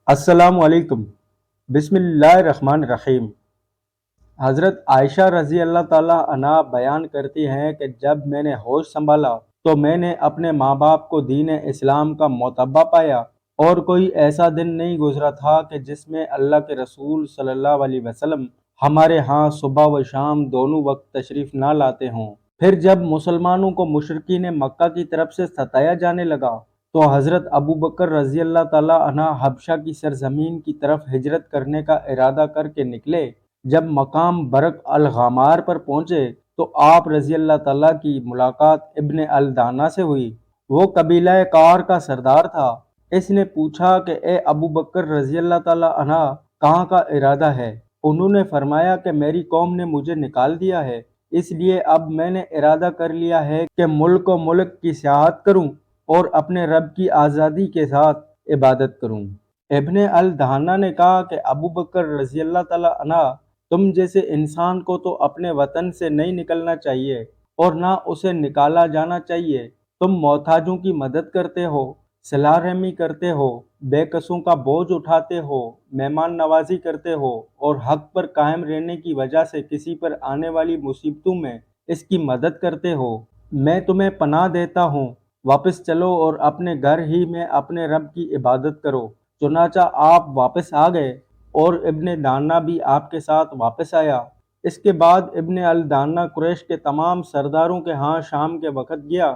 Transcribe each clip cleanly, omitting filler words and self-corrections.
السلام علیکم۔ بسم اللہ الرحمن الرحیم۔ حضرت عائشہ رضی اللہ تعالیٰ عنہا بیان کرتی ہیں کہ جب میں نے ہوش سنبھالا تو میں نے اپنے ماں باپ کو دین اسلام کا متبع پایا، اور کوئی ایسا دن نہیں گزرا تھا کہ جس میں اللہ کے رسول صلی اللہ علیہ وسلم ہمارے ہاں صبح و شام دونوں وقت تشریف نہ لاتے ہوں۔ پھر جب مسلمانوں کو مشرکین مکہ کی طرف سے ستایا جانے لگا تو حضرت ابو بکر رضی اللہ تعالیٰ عنہ حبشہ کی سرزمین کی طرف ہجرت کرنے کا ارادہ کر کے نکلے۔ جب مقام برق الغمار پر پہنچے تو آپ رضی اللہ تعالیٰ کی ملاقات ابن الدانا سے ہوئی۔ وہ قبیلہ کار کا سردار تھا۔ اس نے پوچھا کہ اے ابو بکر رضی اللہ تعالیٰ عنہ، کہاں کا ارادہ ہے؟ انہوں نے فرمایا کہ میری قوم نے مجھے نکال دیا ہے، اس لیے اب میں نے ارادہ کر لیا ہے کہ ملک و ملک کی سیاحت کروں اور اپنے رب کی آزادی کے ساتھ عبادت کروں۔ ابن الدہانہ نے کہا کہ ابو بکر رضی اللہ تعالیٰ عنہ، تم جیسے انسان کو تو اپنے وطن سے نہیں نکلنا چاہیے اور نہ اسے نکالا جانا چاہیے۔ تم محتاجوں کی مدد کرتے ہو، صلہ رحمی کرتے ہو، بے کسوں کا بوجھ اٹھاتے ہو، مہمان نوازی کرتے ہو اور حق پر قائم رہنے کی وجہ سے کسی پر آنے والی مصیبتوں میں اس کی مدد کرتے ہو۔ میں تمہیں پناہ دیتا ہوں، واپس چلو اور اپنے گھر ہی میں اپنے رب کی عبادت کرو۔ چنانچہ آپ واپس آ گئے اور ابن دانا بھی آپ کے ساتھ واپس آیا۔ اس کے بعد ابن الدانا قریش کے تمام سرداروں کے ہاں شام کے وقت گیا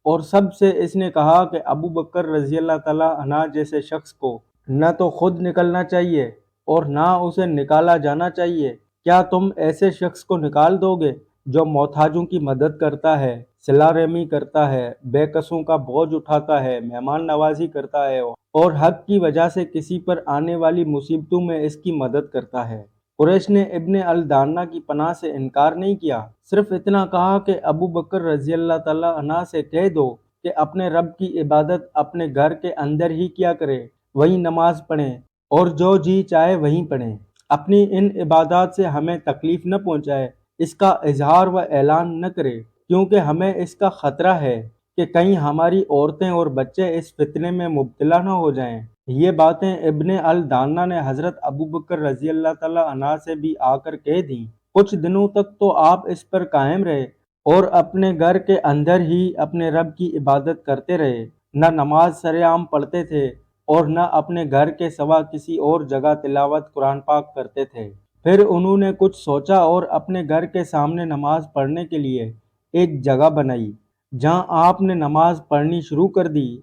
اور سب سے اس نے کہا کہ ابو بکر رضی اللہ تعالیٰ عنہ جیسے شخص کو نہ تو خود نکلنا چاہیے اور نہ اسے نکالا جانا چاہیے۔ کیا تم ایسے شخص کو نکال دو گے جو محتاجوں کی مدد کرتا ہے، صلہ رحمی کرتا ہے، بے کسوں کا بوجھ اٹھاتا ہے، مہمان نوازی کرتا ہے اور حق کی وجہ سے کسی پر آنے والی مصیبتوں میں اس کی مدد کرتا ہے؟ قریش نے ابن الدانا کی پناہ سے انکار نہیں کیا، صرف اتنا کہا کہ ابو بکر رضی اللہ تعالیٰ عنہ سے کہہ دو کہ اپنے رب کی عبادت اپنے گھر کے اندر ہی کیا کرے، وہیں نماز پڑھیں اور جو جی چاہے وہیں پڑھیں۔ اپنی ان عبادات سے ہمیں تکلیف نہ پہنچائے، اس کا اظہار و اعلان نہ کرے، کیونکہ ہمیں اس کا خطرہ ہے کہ کہیں ہماری عورتیں اور بچے اس فتنے میں مبتلا نہ ہو جائیں۔ یہ باتیں ابن الدانا نے حضرت ابو بکر رضی اللہ تعالیٰ عنہ سے بھی آ کر کہہ دیں۔ کچھ دنوں تک تو آپ اس پر قائم رہے اور اپنے گھر کے اندر ہی اپنے رب کی عبادت کرتے رہے، نہ نماز سرعام پڑھتے تھے اور نہ اپنے گھر کے سوا کسی اور جگہ تلاوت قرآن پاک کرتے تھے۔ پھر انہوں نے کچھ سوچا اور اپنے گھر کے سامنے نماز پڑھنے کے لیے ایک جگہ بنائی، جہاں آپ نے نماز پڑھنی شروع کر دی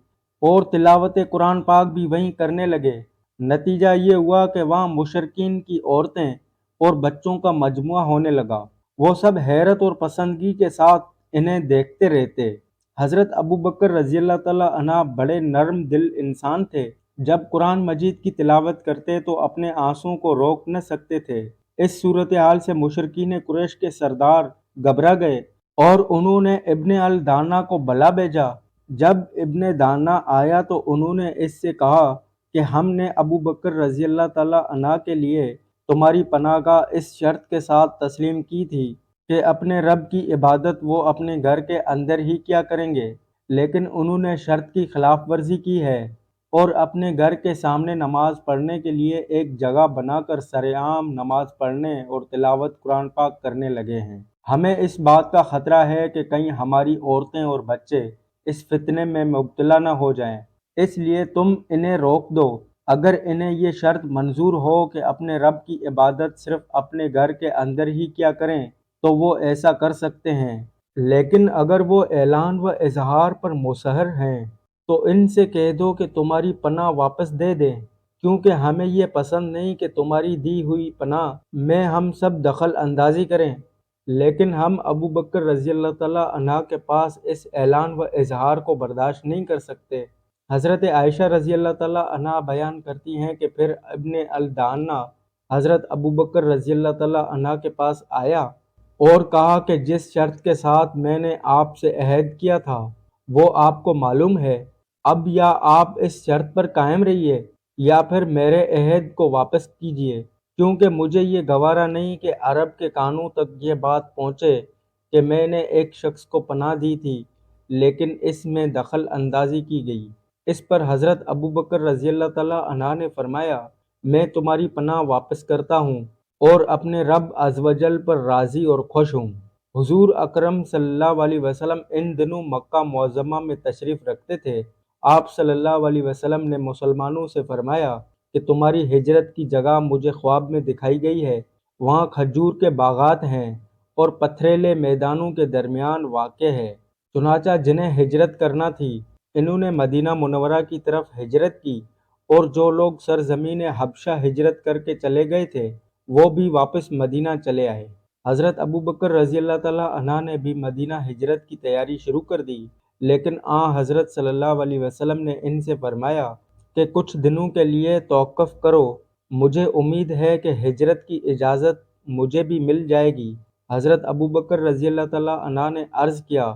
اور تلاوت قرآن پاک بھی وہیں کرنے لگے۔ نتیجہ یہ ہوا کہ وہاں مشرکین کی عورتیں اور بچوں کا مجموعہ ہونے لگا۔ وہ سب حیرت اور پسندگی کے ساتھ انہیں دیکھتے رہتے۔ حضرت ابو بکر رضی اللہ تعالیٰ عنہ بڑے نرم دل انسان تھے۔ جب قرآن مجید کی تلاوت کرتے تو اپنے آنسوؤں کو روک نہ سکتے تھے۔ اس صورتحال سے مشرکین قریش کے سردار گھبرا گئے اور انہوں نے ابن الدانا کو بلا بھیجا۔ جب ابن دانا آیا تو انہوں نے اس سے کہا کہ ہم نے ابو بکر رضی اللہ تعالیٰ عنہ کے لیے تمہاری پناہ گاہ اس شرط کے ساتھ تسلیم کی تھی کہ اپنے رب کی عبادت وہ اپنے گھر کے اندر ہی کیا کریں گے، لیکن انہوں نے شرط کی خلاف ورزی کی ہے اور اپنے گھر کے سامنے نماز پڑھنے کے لیے ایک جگہ بنا کر سرعام نماز پڑھنے اور تلاوت قرآن پاک کرنے لگے ہیں۔ ہمیں اس بات کا خطرہ ہے کہ کہیں ہماری عورتیں اور بچے اس فتنے میں مبتلا نہ ہو جائیں، اس لیے تم انہیں روک دو۔ اگر انہیں یہ شرط منظور ہو کہ اپنے رب کی عبادت صرف اپنے گھر کے اندر ہی کیا کریں تو وہ ایسا کر سکتے ہیں، لیکن اگر وہ اعلان و اظہار پر مصر ہیں تو ان سے کہہ دو کہ تمہاری پناہ واپس دے دیں، کیونکہ ہمیں یہ پسند نہیں کہ تمہاری دی ہوئی پناہ میں ہم سب دخل اندازی کریں۔ لیکن ہم ابو بکر رضی اللہ تعالیٰ عنہ کے پاس اس اعلان و اظہار کو برداشت نہیں کر سکتے۔ حضرت عائشہ رضی اللہ تعالیٰ عنہ بیان کرتی ہیں کہ پھر ابن الدانا حضرت ابو بکر رضی اللہ تعالیٰ عنہ کے پاس آیا اور کہا کہ جس شرط کے ساتھ میں نے آپ سے عہد کیا تھا وہ آپ کو معلوم ہے، اب یا آپ اس شرط پر قائم رہیے یا پھر میرے عہد کو واپس کیجیے، کیونکہ مجھے یہ گوارا نہیں کہ عرب کے کانوں تک یہ بات پہنچے کہ میں نے ایک شخص کو پناہ دی تھی لیکن اس میں دخل اندازی کی گئی۔ اس پر حضرت ابو بکر رضی اللہ تعالیٰ عنہ نے فرمایا، میں تمہاری پناہ واپس کرتا ہوں اور اپنے رب عز و جل پر راضی اور خوش ہوں۔ حضور اکرم صلی اللہ علیہ وسلم ان دنوں مکہ معظمہ میں تشریف رکھتے تھے۔ آپ صلی اللہ علیہ وسلم نے مسلمانوں سے فرمایا کہ تمہاری ہجرت کی جگہ مجھے خواب میں دکھائی گئی ہے، وہاں کھجور کے باغات ہیں اور پتھریلے میدانوں کے درمیان واقع ہے۔ چنانچہ جنہیں ہجرت کرنا تھی انہوں نے مدینہ منورہ کی طرف ہجرت کی، اور جو لوگ سرزمین حبشہ ہجرت کر کے چلے گئے تھے وہ بھی واپس مدینہ چلے آئے۔ حضرت ابو بکر رضی اللہ تعالیٰ عنہ نے بھی مدینہ ہجرت کی تیاری شروع کر دی، لیکن حضرت صلی اللہ علیہ وسلم نے ان سے فرمایا کہ کچھ دنوں کے لیے توقف کرو، مجھے امید ہے کہ ہجرت کی اجازت مجھے بھی مل جائے گی۔ حضرت ابو بکر رضی اللہ تعالیٰ عنہ نے عرض کیا،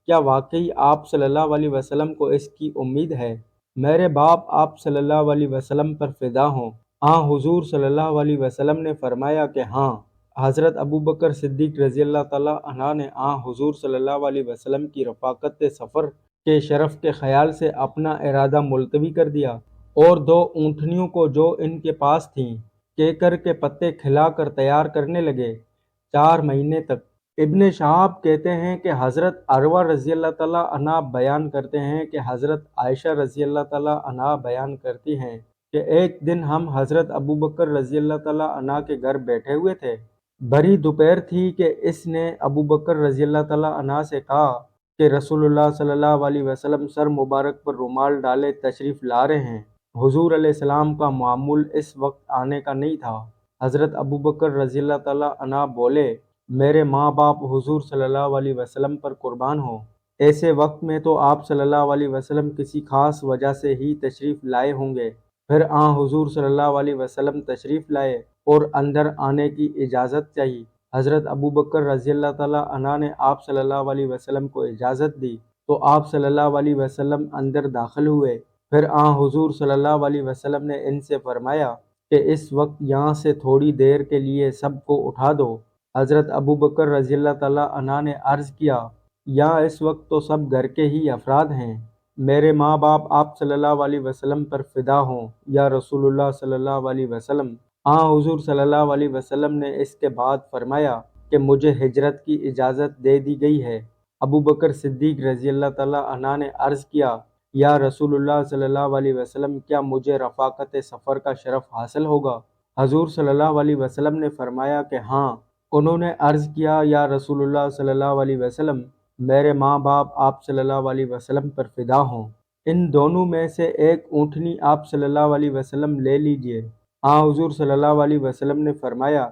کیا واقعی آپ صلی اللہ علیہ وسلم کو اس کی امید ہے؟ میرے باپ آپ صلی اللہ علیہ وسلم پر فدا ہوں۔ حضور صلی اللہ علیہ وسلم نے فرمایا کہ ہاں۔ حضرت ابو بکر صدیق رضی اللہ تعالیٰ عنہ نے حضور صلی اللہ علیہ وسلم کی رفاقت سفر کے شرف کے خیال سے اپنا ارادہ ملتوی کر دیا اور 2 اونٹنیوں کو جو ان کے پاس تھیں کیکر کے پتے کھلا کر تیار کرنے لگے 4 مہینے تک۔ ابن شہاب کہتے ہیں کہ حضرت عروہ رضی اللہ تعالیٰ عنہ بیان کرتے ہیں کہ حضرت عائشہ رضی اللہ تعالیٰ عنہ بیان کرتی ہیں کہ ایک دن ہم حضرت ابو بکر رضی اللہ تعالیٰ عنہ کے گھر بیٹھے ہوئے تھے۔ بھری دوپہر تھی کہ اس نے ابو بکر رضی اللہ تعالیٰ عنہ سے کہا کہ رسول اللہ صلی اللہ علیہ وسلم سر مبارک پر رومال ڈالے تشریف لا رہے ہیں۔ حضور علیہ السلام کا معمول اس وقت آنے کا نہیں تھا۔ حضرت ابو بکر رضی اللہ تعالیٰ عنہ بولے، میرے ماں باپ حضور صلی اللہ علیہ وسلم پر قربان ہوں، ایسے وقت میں تو آپ صلی اللہ علیہ وسلم کسی خاص وجہ سے ہی تشریف لائے ہوں گے۔ پھر حضور صلی اللہ علیہ وسلم تشریف لائے اور اندر آنے کی اجازت چاہی۔ حضرت ابو بکر رضی اللہ تعالیٰ عنہ نے آپ صلی اللہ علیہ وسلم کو اجازت دی تو آپ صلی اللہ علیہ وسلم اندر داخل ہوئے۔ پھر حضور صلی اللہ علیہ وسلم نے ان سے فرمایا کہ اس وقت یہاں سے تھوڑی دیر کے لیے سب کو اٹھا دو۔ حضرت ابو بکر رضی اللہ تعالیٰ عنہ نے عرض کیا، یہاں اس وقت تو سب گھر کے ہی افراد ہیں، میرے ماں باپ آپ صلی اللہ علیہ وسلم پر فدا ہوں یا رسول اللہ صلی اللہ علیہ وسلم۔ حضور صلی اللہ علیہ وسلم نے اس کے بعد فرمایا کہ مجھے ہجرت کی اجازت دے دی گئی ہے۔ ابو بکر صدیق رضی اللہ تعالیٰ عنہ نے عرض کیا، یا رسول اللہ صلی اللہ علیہ وسلم، کیا مجھے رفاقت سفر کا شرف حاصل ہوگا؟ حضور صلی اللہ علیہ وسلم نے فرمایا کہ ہاں۔ انہوں نے عرض کیا، یا رسول اللہ صلی اللہ علیہ وسلم، میرے ماں باپ آپ صلی اللہ علیہ وسلم پر فدا ہوں، ان دونوں میں سے ایک اونٹنی آپ صلی اللہ علیہ وسلم لے لیجئے۔ حضور صلی اللہ علیہ وسلم نے فرمایا،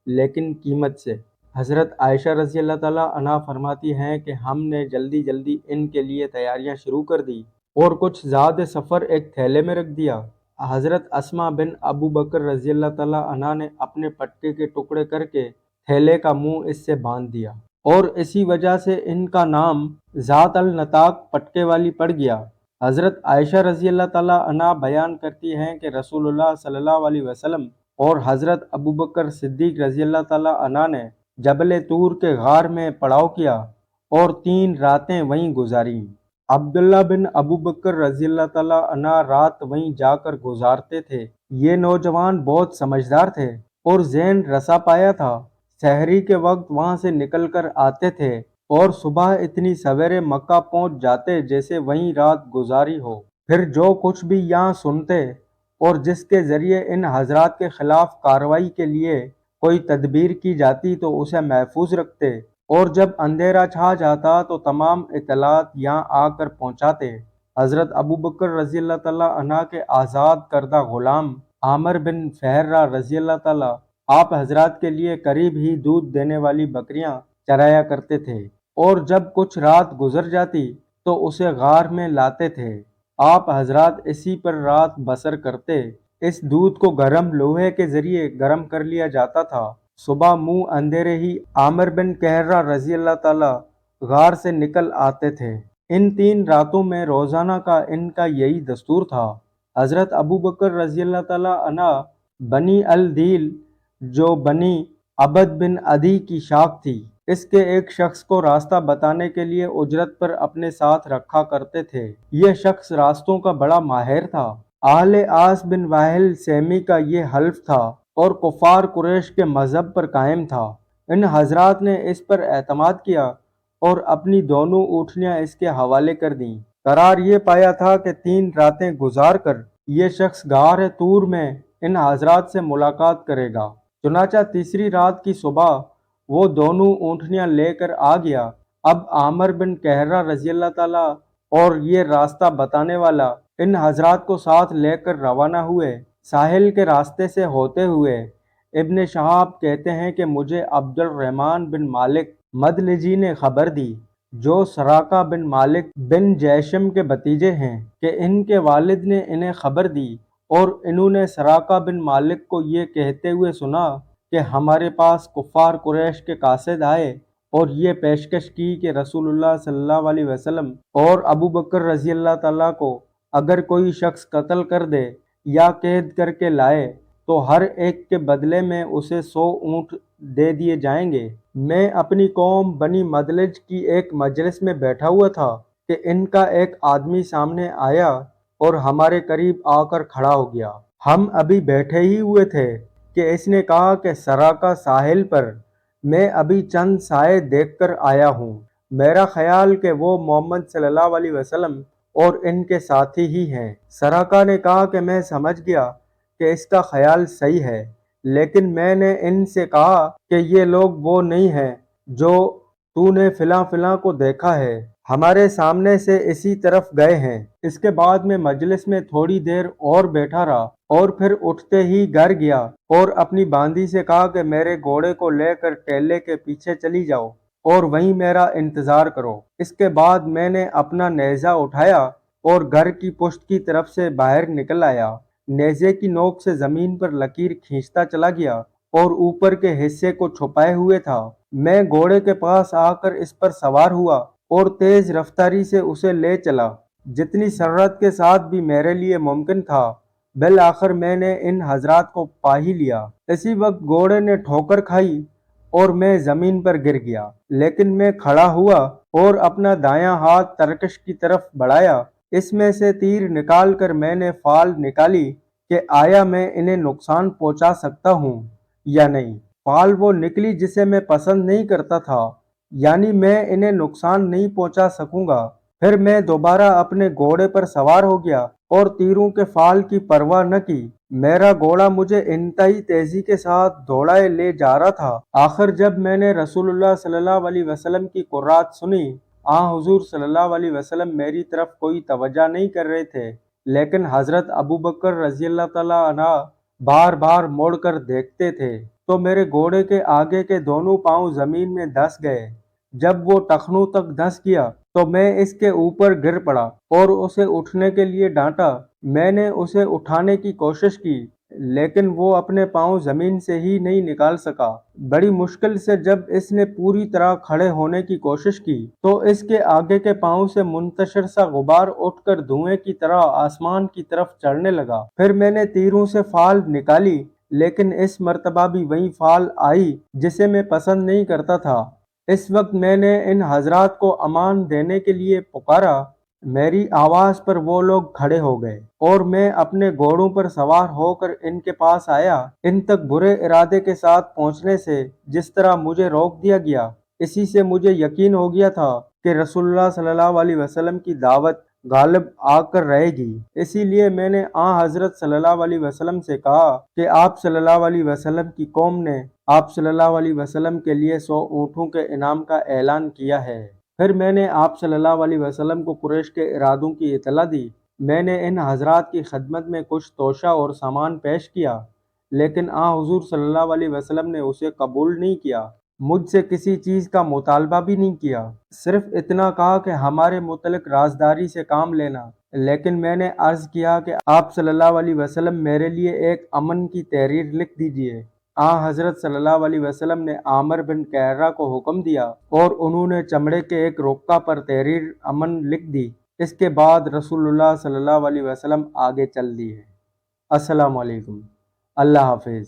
لیکن قیمت سے۔ حضرت عائشہ رضی اللہ تعالیٰ عنہ فرماتی ہیں کہ ہم نے جلدی جلدی ان کے لیے تیاریاں شروع کر دی اور کچھ زاد سفر ایک تھیلے میں رکھ دیا۔ حضرت اسماء بن ابو بکر رضی اللہ تعالیٰ عنہ نے اپنے پٹکے کے ٹکڑے کر کے تھیلے کا منہ اس سے باندھ دیا اور اسی وجہ سے ان کا نام ذات النطاق پٹکے والی پڑ گیا۔ حضرت عائشہ رضی اللہ تعالیٰ عنہ بیان کرتی ہیں کہ رسول اللہ صلی اللہ علیہ وسلم اور حضرت ابو بکر صدیق رضی اللہ تعالیٰ عنہ نے جبل طور کے غار میں پڑاؤ کیا اور 3 راتیں وہیں گزاریں۔ عبداللہ بن ابو بکر رضی اللہ تعالیٰ عنہ رات وہیں جا کر گزارتے تھے۔ یہ نوجوان بہت سمجھدار تھے اور ذہن رسا پایا تھا۔ سحری کے وقت وہاں سے نکل کر آتے تھے اور صبح اتنی سویرے مکہ پہنچ جاتے جیسے وہیں رات گزاری ہو۔ پھر جو کچھ بھی یہاں سنتے اور جس کے ذریعے ان حضرات کے خلاف کارروائی کے لیے کوئی تدبیر کی جاتی تو اسے محفوظ رکھتے، اور جب اندھیرا چھا جاتا تو تمام اطلاعات یہاں آ کر پہنچاتے۔ حضرت ابو بکر رضی اللہ تعالیٰ عنہ کے آزاد کردہ غلام عامر بن فہرہ رضی اللہ تعالیٰ آپ حضرات کے لیے قریب ہی دودھ دینے والی بکریاں چرایا کرتے تھے، اور جب کچھ رات گزر جاتی تو اسے غار میں لاتے تھے۔ آپ حضرات اسی پر رات بسر کرتے۔ اس دودھ کو گرم لوہے کے ذریعے گرم کر لیا جاتا تھا۔ صبح منہ اندھیرے ہی عامر بن کہرہ رضی اللہ تعالیٰ غار سے نکل آتے تھے۔ ان 3 راتوں میں روزانہ کا ان کا یہی دستور تھا۔ حضرت ابو بکر رضی اللہ تعالیٰ عنہ بنی الدیل جو بنی عبد بن عدی کی شاخ تھی اس کے ایک شخص کو راستہ بتانے کے لیے اجرت پر اپنے ساتھ رکھا کرتے تھے۔ یہ شخص راستوں کا بڑا ماہر تھا۔ اہل عاص بن واہل سیمی کا یہ حلف تھا اور کفار قریش کے مذہب پر قائم تھا۔ ان حضرات نے اس پر اعتماد کیا اور اپنی دونوں اونٹنیاں اس کے حوالے کر دیں۔ قرار یہ پایا تھا کہ 3 راتیں گزار کر یہ شخص غار طور میں ان حضرات سے ملاقات کرے گا۔ چنانچہ تیسری رات کی صبح وہ دونوں اونٹنیاں لے کر آ گیا۔ اب عامر بن کہرہ رضی اللہ تعالیٰ اور یہ راستہ بتانے والا ان حضرات کو ساتھ لے کر روانہ ہوئے۔ ساحل کے راستے سے ہوتے ہوئے ابن شہاب کہتے ہیں کہ مجھے عبد الرحمن بن مالک مدلجی نے خبر دی، جو سراقہ بن مالک بن جیشم کے بھتیجے ہیں، کہ ان کے والد نے انہیں خبر دی اور انہوں نے سراقہ بن مالک کو یہ کہتے ہوئے سنا کہ ہمارے پاس کفار قریش کے قاصد آئے اور یہ پیشکش کی کہ رسول اللہ صلی اللہ علیہ وسلم اور ابو بکر رضی اللہ تعالیٰ کو اگر کوئی شخص قتل کر دے یا قید کر کے لائے تو ہر ایک کے بدلے میں اسے 100 اونٹ دے دیے جائیں گے۔ میں اپنی قوم بنی مدلج کی ایک مجلس میں بیٹھا ہوا تھا کہ ان کا ایک آدمی سامنے آیا اور ہمارے قریب آ کر کھڑا ہو گیا۔ ہم ابھی بیٹھے ہی ہوئے تھے کہ اس نے کہا کہ سراقہ ساحل پر میں ابھی چند سائے دیکھ کر آیا ہوں، میرا خیال کہ وہ محمد صلی اللہ علیہ وسلم اور ان کے ساتھی ہی ہیں۔ سراقہ نے کہا کہ میں سمجھ گیا کہ اس کا خیال صحیح ہے، لیکن میں نے ان سے کہا کہ یہ لوگ وہ نہیں ہیں جو تو نے فلاں فلاں کو دیکھا ہے، ہمارے سامنے سے اسی طرف گئے ہیں۔ اس کے بعد میں مجلس میں تھوڑی دیر اور بیٹھا رہا اور پھر اٹھتے ہی گھر گیا اور اپنی باندی سے کہا کہ میرے گھوڑے کو لے کر ٹیلے کے پیچھے چلی جاؤ اور وہیں میرا انتظار کرو۔ اس کے بعد میں نے اپنا نیزہ اٹھایا اور گھر کی پشت کی طرف سے باہر نکل آیا۔ نیزے کی نوک سے زمین پر لکیر کھینچتا چلا گیا اور اوپر کے حصے کو چھپائے ہوئے تھا۔ میں گھوڑے کے پاس آ کر اس پر سوار ہوا اور تیز رفتاری سے اسے لے چلا، جتنی سرعت کے ساتھ بھی میرے لیے ممکن تھا۔ بالآخر میں نے ان حضرات کو پا ہی لیا۔ اسی وقت گھوڑے نے ٹھوکر کھائی اور میں زمین پر گر گیا، لیکن میں کھڑا ہوا اور اپنا دایاں ہاتھ ترکش کی طرف بڑھایا۔ اس میں سے تیر نکال کر میں نے فال نکالی کہ آیا میں انہیں نقصان پہنچا سکتا ہوں یا نہیں۔ فال وہ نکلی جسے میں پسند نہیں کرتا تھا، یعنی میں انہیں نقصان نہیں پہنچا سکوں گا۔ پھر میں دوبارہ اپنے گھوڑے پر سوار ہو گیا اور تیروں کے فال کی پرواہ نہ کی۔ میرا گھوڑا مجھے انتہائی تیزی کے ساتھ دوڑائے لے جا رہا تھا۔ آخر جب میں نے رسول اللہ صلی اللہ علیہ وسلم کی قرات سنی، حضور صلی اللہ علیہ وسلم میری طرف کوئی توجہ نہیں کر رہے تھے، لیکن حضرت ابو بکر رضی اللہ تعالیٰ عنہ بار بار موڑ کر دیکھتے تھے تو میرے گھوڑے کے آگے کے دونوں پاؤں زمین میں دھس گئے۔ جب وہ ٹخنوں تک دھس گیا تو میں اس کے اوپر گر پڑا اور اسے اٹھنے کے لیے ڈانٹا۔ میں نے اسے اٹھانے کی کوشش کی، لیکن وہ اپنے پاؤں زمین سے ہی نہیں نکال سکا۔ بڑی مشکل سے جب اس نے پوری طرح کھڑے ہونے کی کوشش کی تو اس کے آگے کے پاؤں سے منتشر سا غبار اٹھ کر دھوئیں کی طرح آسمان کی طرف چڑھنے لگا۔ پھر میں نے تیروں سے فال نکالی، لیکن اس مرتبہ بھی وہی فال آئی جسے میں پسند نہیں کرتا تھا۔ اس وقت میں نے ان حضرات کو امان دینے کے لیے پکارا۔ میری آواز پر وہ لوگ کھڑے ہو گئے اور میں اپنے گھوڑوں پر سوار ہو کر ان کے پاس آیا۔ ان تک برے ارادے کے ساتھ پہنچنے سے جس طرح مجھے روک دیا گیا، اسی سے مجھے یقین ہو گیا تھا کہ رسول اللہ صلی اللہ علیہ وسلم کی دعوت غالب آ کر رہے گی۔ اسی لیے میں نے حضرت صلی اللہ علیہ وسلم سے کہا کہ آپ صلی اللہ علیہ وسلم کی قوم نے آپ صلی اللہ علیہ وسلم کے لیے 100 اونٹوں کے انعام کا اعلان کیا ہے۔ پھر میں نے آپ صلی اللہ علیہ وسلم کو قریش کے ارادوں کی اطلاع دی۔ میں نے ان حضرات کی خدمت میں کچھ توشہ اور سامان پیش کیا، لیکن حضور صلی اللہ علیہ وسلم نے اسے قبول نہیں کیا، مجھ سے کسی چیز کا مطالبہ بھی نہیں کیا، صرف اتنا کہا کہ ہمارے متعلق رازداری سے کام لینا۔ لیکن میں نے عرض کیا کہ آپ صلی اللہ علیہ وسلم میرے لیے ایک امن کی تحریر لکھ دیجئے۔ حضرت صلی اللہ علیہ وسلم نے عامر بن کہرہ کو حکم دیا اور انہوں نے چمڑے کے ایک رکا پر تحریر امن لکھ دی۔ اس کے بعد رسول اللہ صلی اللہ علیہ وسلم آگے چل دیے۔ السلام علیکم۔ اللہ حافظ۔